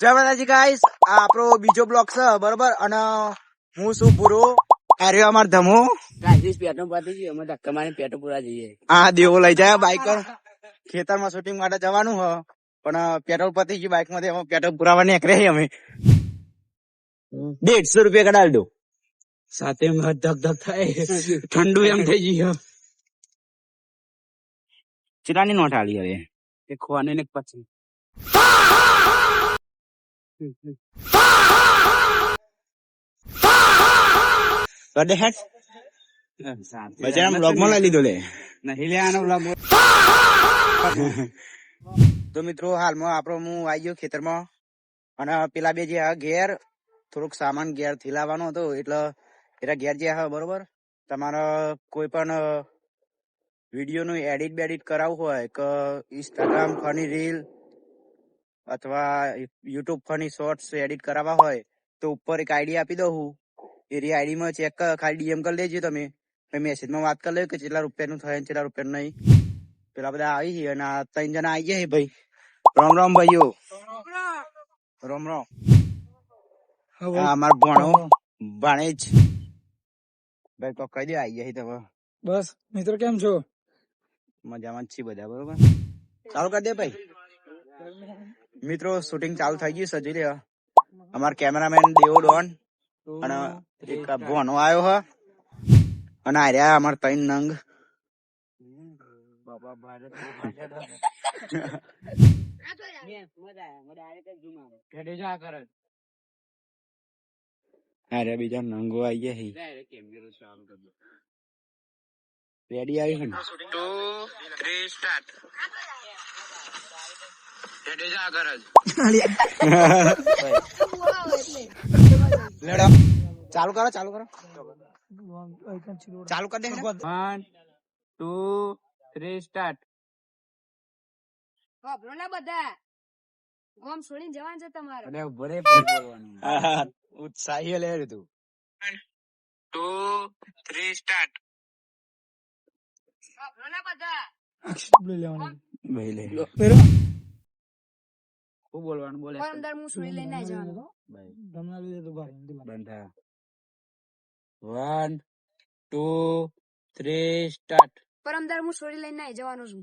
જય માતાજી ગાઈસ, આ આપણો બીજો બ્લોક છે બરોબર. અને હું શું પૂરો આર્યો અમાર ધમો પેટો પાતી ગયો અમે ધક્કા મારી પેટો પૂરા જઈએ. આ દેવો લઈ જાય બાઈક પર ખેતરમાં શૂટિંગ માટે જવાનું હ, પણ પેટ્રોલ પતી ગયું બાઈક માંથી. પેટ્રોલ પુરાવા નીકળે અમે 150 રૂપિયા કડાલ દો સાથે ધક ધક થાય ઠંડુ એમ થઈ ગયું. ચિરાની નોટ આલી હવે એ ખોવાને ને પછી કડે હેટ બજાર બ્લોગ માં લઈ લીધો લે નહીં લે આનો બ્લોગ. તો મિત્રો હાલમાં આપણો હું આવી ગયો ખેતરમાં, અને પેલા બે જે ઘેર થોડુંક સામાન ઘેર થી લાવવાનો હતો, એટલે એના ઘેર જે બરોબર. તમારે કોઈ પણ વિડીયો નું એડિટ બેડિટ કરાવવું હોય કે ઇન્સ્ટાગ્રામ ફની રીલ અથવા યુટ્યુબ ફની શોર્ટ્સ એડિટ કરાવવા હોય તો ઉપર એક આઈડી આપી દઉં હું. એ આઈડી માં ચેક ખાલી ડીએમ કરી લેજો તમે, મેસેજ માં વાત કરી લે કે કેટલા રૂપિયાનું થાય કેટલા રૂપિયાનું નહીં. પેલા બધા આવી છે અને 3 જણા આવી ગયા ભાઈ. રામ રામ ભાઈઓ, રામ રામ. અમાર ભણો ભાણેજ ભાઈ તો કહી દે આવી ગયા તમે. બસ મિત્રો કેમ છો? મજામાં જ છીએ બધા બરોબર. ચાલુ કરી દે ભાઈ. મિત્રો શૂટિંગ ચાલુ થઈ ગયું, સજી લે. અમાર કેમેરામેન દેવો ડોન અને એક ભણો આવ્યો હ, અને આ રહ્યા અમાર 3 નંગ. અરે બીજા નંગો આવી ગયા. રેડી આવી છે ને? 2 3 સ્ટાર્ટ. ચાલુ કરો ચાલુ કરો ચાલુ કરી દે. 1 2 3 સ્ટાર્ટ. બધા ગોમ છોડીને જવાનું છે તમારે. અરે ભરે બોલવાનું. ઉત્સાહી લે તું. 2 3 સ્ટાર્ટ. બધા ભાઈ લે ખૂબ બોલવાનું બોલે. અંદર હું છોડી લઈને આવી જવાનું. બંધા 1 2 3 સ્ટાર્ટ. પરમદાર હું છોડી લઈને આવી જવાનો છું.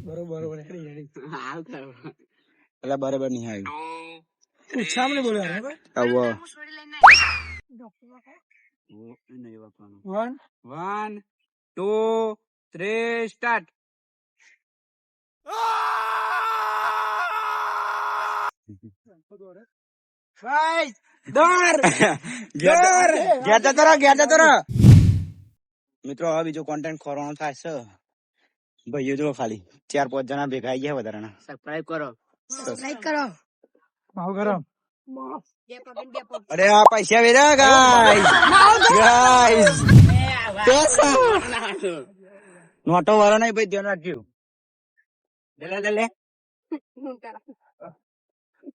બરોબર હાલ કરો. એટલે બરાબર નહીં આવ્યું. સામે બોલો હવે હું છોડી લઈને આવી. 1 2 3 સ્ટાર્ટ. મિત્રો હવે બીજો કોન્ટેન્ટ ખોરવાનો થાય છે ભાઈઓ. જો ખાલી 4-5 જણા ભેગા આવી ગયા વધારાના. સબસ્ક્રાઇબ કરો. લાઈક કરો. માવ કરો. બે પગ બે પગ. અરે આ પૈસા વેરા ગાઈસ નોટો વાળો નહીં ભાઈ, ધ્યાન રાખજો. લે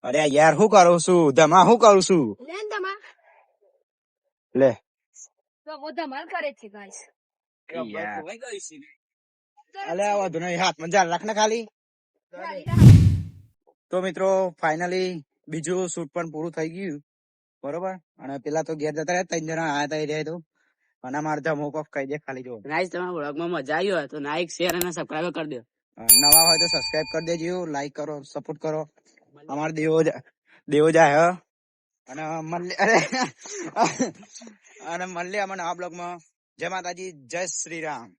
અરે યાર શું કરું છું, ધમા શું કરું છું લેન તમા લે. તો મોઢા માર કરે છે ગાઈસ. અલે આ વધુ નહીં, હાથમાં જાલ રાખ ને ખાલી. તો મિત્રો ફાઇનલી બીજું શૂટ પણ પૂરું થઈ ગયું બરોબર. અને પેલા તો ઘેર જતા રહ્યા, 3 જણા આયા હતા એ રહ્યા તો. અને મારે ધમો કોક કહી દે ખાલી. જો ગાઈસ તમારા બ્લોગમાં મજા આવી હોય તો લાઈક શેર અને સબસ્ક્રાઇબ કરી દો. નવા હોય તો સબસ્ક્રાઇબ કરી દેજો, લાઈક કરો, સપોર્ટ કરો. અમારે દેવો જાય અને મળીએ અમે નવા બ્લોગમાં. જય માતાજી, જય શ્રી રામ.